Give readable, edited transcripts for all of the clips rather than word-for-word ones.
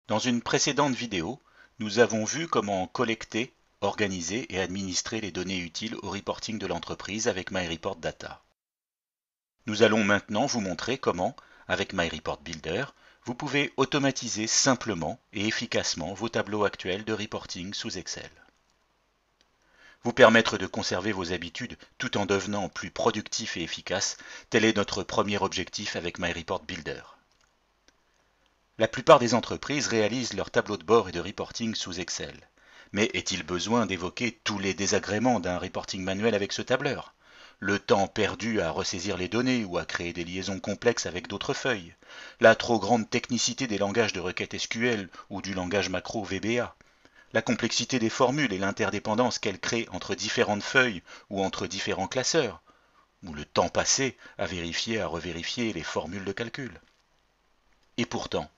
Dans une précédente vidéo, nous avons vu comment collecter, organiser et administrer les données utiles au reporting de l'entreprise avec MyReport Data. Nous allons maintenant vous montrer comment, avec MyReport Builder, vous pouvez automatiser simplement et efficacement vos tableaux actuels de reporting sous Excel. Vous permettre de conserver vos habitudes tout en devenant plus productif et efficace, tel est notre premier objectif avec MyReport Builder. La plupart des entreprises réalisent leurs tableaux de bord et de reporting sous Excel. Mais est-il besoin d'évoquer tous les désagréments d'un reporting manuel avec ce tableur? Le temps perdu à ressaisir les données ou à créer des liaisons complexes avec d'autres feuilles, la trop grande technicité des langages de requête SQL ou du langage macro VBA, la complexité des formules et l'interdépendance qu'elles créent entre différentes feuilles ou entre différents classeurs, ou le temps passé à vérifier, à revérifier les formules de calcul. Et pourtant,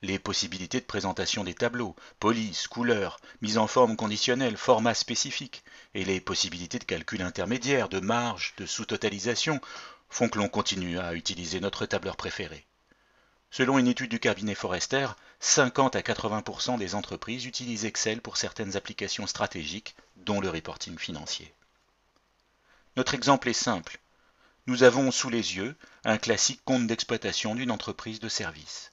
les possibilités de présentation des tableaux, police, couleur, mise en forme conditionnelle, format spécifique, et les possibilités de calcul intermédiaire, de marge, de sous-totalisation, font que l'on continue à utiliser notre tableur préféré. Selon une étude du cabinet Forrester, 50 à 80% des entreprises utilisent Excel pour certaines applications stratégiques, dont le reporting financier. Notre exemple est simple. Nous avons sous les yeux un classique compte d'exploitation d'une entreprise de service.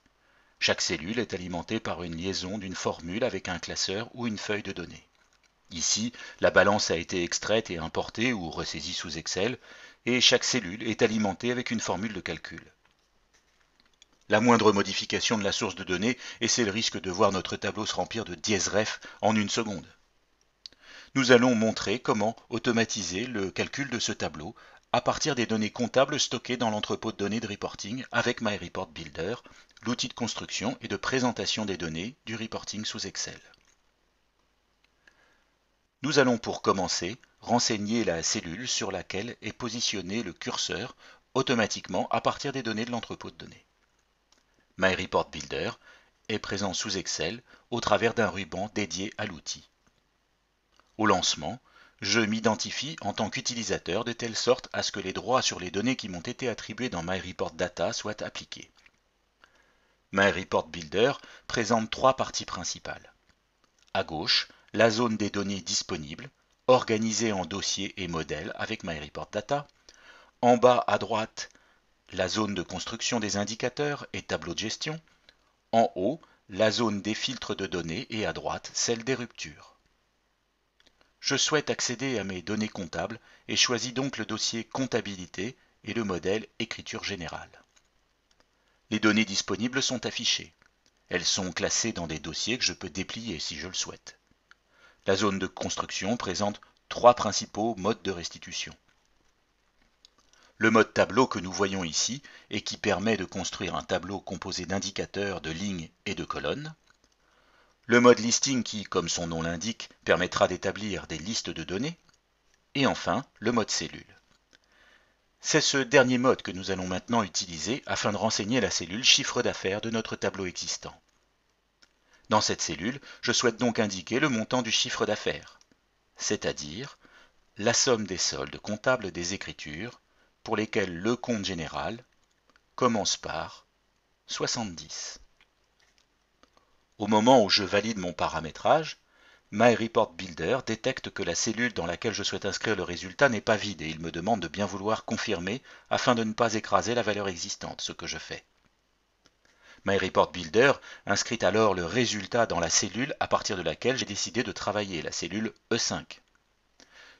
Chaque cellule est alimentée par une liaison d'une formule avec un classeur ou une feuille de données. Ici, la balance a été extraite et importée ou ressaisie sous Excel, et chaque cellule est alimentée avec une formule de calcul. La moindre modification de la source de données, et c'est le risque de voir notre tableau se remplir de dièse-ref en une seconde. Nous allons montrer comment automatiser le calcul de ce tableau à partir des données comptables stockées dans l'entrepôt de données de reporting avec MyReport Builder, l'outil de construction et de présentation des données du reporting sous Excel. Nous allons pour commencer renseigner la cellule sur laquelle est positionné le curseur automatiquement à partir des données de l'entrepôt de données. MyReport Builder est présent sous Excel au travers d'un ruban dédié à l'outil. Au lancement, je m'identifie en tant qu'utilisateur de telle sorte à ce que les droits sur les données qui m'ont été attribués dans MyReport Data soient appliqués. MyReport Builder présente trois parties principales. À gauche, la zone des données disponibles, organisée en dossiers et modèles avec MyReport Data. En bas à droite, la zone de construction des indicateurs et tableaux de gestion. En haut, la zone des filtres de données et à droite, celle des ruptures. Je souhaite accéder à mes données comptables et choisis donc le dossier Comptabilité et le modèle Écriture générale. Les données disponibles sont affichées. Elles sont classées dans des dossiers que je peux déplier si je le souhaite. La zone de construction présente trois principaux modes de restitution. Le mode tableau que nous voyons ici et qui permet de construire un tableau composé d'indicateurs, de lignes et de colonnes. Le mode listing qui, comme son nom l'indique, permettra d'établir des listes de données. Et enfin, le mode cellule. C'est ce dernier mode que nous allons maintenant utiliser afin de renseigner la cellule chiffre d'affaires de notre tableau existant. Dans cette cellule, je souhaite donc indiquer le montant du chiffre d'affaires, c'est-à-dire la somme des soldes comptables des écritures pour lesquelles le compte général commence par 70. Au moment où je valide mon paramétrage, MyReport Builder détecte que la cellule dans laquelle je souhaite inscrire le résultat n'est pas vide et il me demande de bien vouloir confirmer afin de ne pas écraser la valeur existante, ce que je fais. MyReport Builder inscrit alors le résultat dans la cellule à partir de laquelle j'ai décidé de travailler, la cellule E5.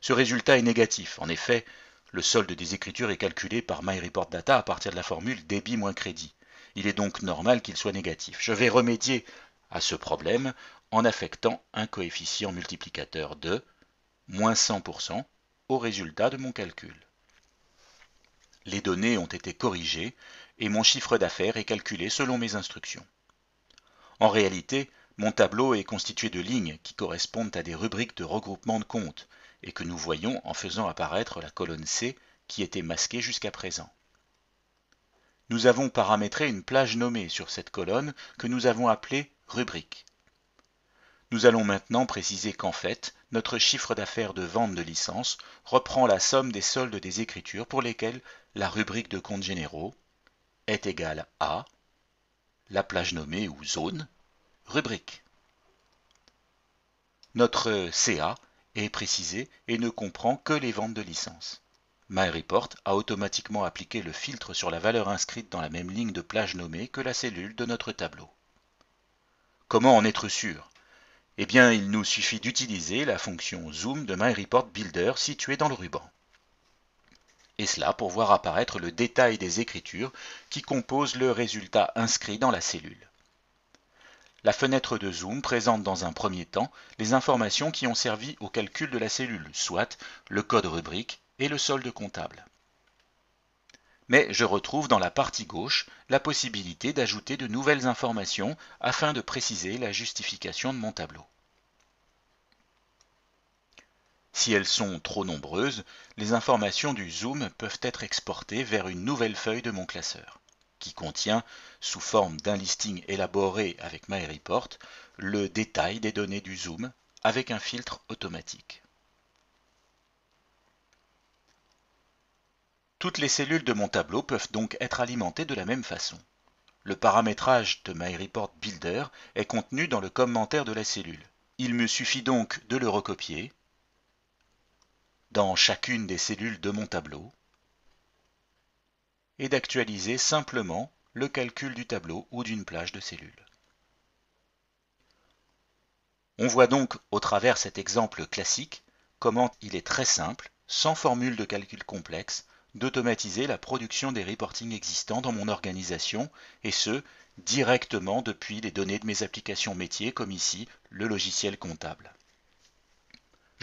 Ce résultat est négatif. En effet, le solde des écritures est calculé par MyReport Data à partir de la formule débit moins crédit. Il est donc normal qu'il soit négatif. Je vais remédier à ce problème en affectant un coefficient multiplicateur de moins 100% au résultat de mon calcul. Les données ont été corrigées et mon chiffre d'affaires est calculé selon mes instructions. En réalité, mon tableau est constitué de lignes qui correspondent à des rubriques de regroupement de comptes et que nous voyons en faisant apparaître la colonne C qui était masquée jusqu'à présent. Nous avons paramétré une plage nommée sur cette colonne que nous avons appelée rubrique. Nous allons maintenant préciser qu'en fait, notre chiffre d'affaires de vente de licence reprend la somme des soldes des écritures pour lesquelles la rubrique de comptes généraux est égale à la plage nommée ou zone rubrique. Notre CA est précisé et ne comprend que les ventes de licences. MyReport a automatiquement appliqué le filtre sur la valeur inscrite dans la même ligne de plage nommée que la cellule de notre tableau. Comment en être sûr? Eh bien, il nous suffit d'utiliser la fonction Zoom de MyReport Builder située dans le ruban. Et cela pour voir apparaître le détail des écritures qui composent le résultat inscrit dans la cellule. La fenêtre de zoom présente dans un premier temps les informations qui ont servi au calcul de la cellule, soit le code rubrique et le solde comptable. Mais je retrouve dans la partie gauche la possibilité d'ajouter de nouvelles informations afin de préciser la justification de mon tableau. Si elles sont trop nombreuses, les informations du zoom peuvent être exportées vers une nouvelle feuille de mon classeur, qui contient, sous forme d'un listing élaboré avec MyReport, le détail des données du zoom avec un filtre automatique. Toutes les cellules de mon tableau peuvent donc être alimentées de la même façon. Le paramétrage de MyReport Builder est contenu dans le commentaire de la cellule. Il me suffit donc de le recopier dans chacune des cellules de mon tableau et d'actualiser simplement le calcul du tableau ou d'une plage de cellules. On voit donc au travers cet exemple classique comment il est très simple, sans formule de calcul complexe, d'automatiser la production des reportings existants dans mon organisation, et ce, directement depuis les données de mes applications métiers, comme ici le logiciel comptable.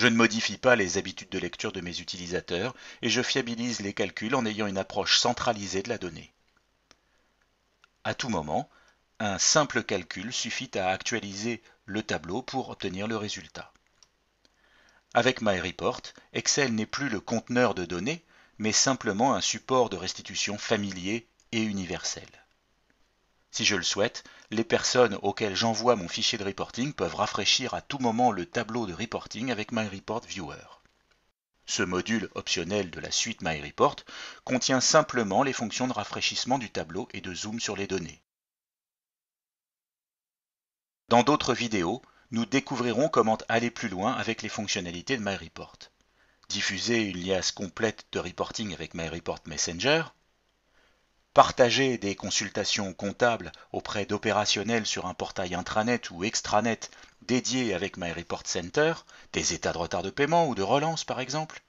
Je ne modifie pas les habitudes de lecture de mes utilisateurs et je fiabilise les calculs en ayant une approche centralisée de la donnée. À tout moment, un simple calcul suffit à actualiser le tableau pour obtenir le résultat. Avec MyReport, Excel n'est plus le conteneur de données, mais simplement un support de restitution familier et universel. Si je le souhaite, les personnes auxquelles j'envoie mon fichier de reporting peuvent rafraîchir à tout moment le tableau de reporting avec MyReport Viewer. Ce module optionnel de la suite MyReport contient simplement les fonctions de rafraîchissement du tableau et de zoom sur les données. Dans d'autres vidéos, nous découvrirons comment aller plus loin avec les fonctionnalités de MyReport. Diffuser une liasse complète de reporting avec MyReport Messenger, partager des consultations comptables auprès d'opérationnels sur un portail intranet ou extranet dédié avec MyReport Center, des états de retard de paiement ou de relance par exemple,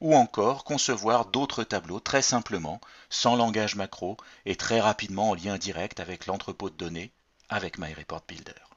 ou encore concevoir d'autres tableaux très simplement, sans langage macro et très rapidement en lien direct avec l'entrepôt de données avec MyReport Builder.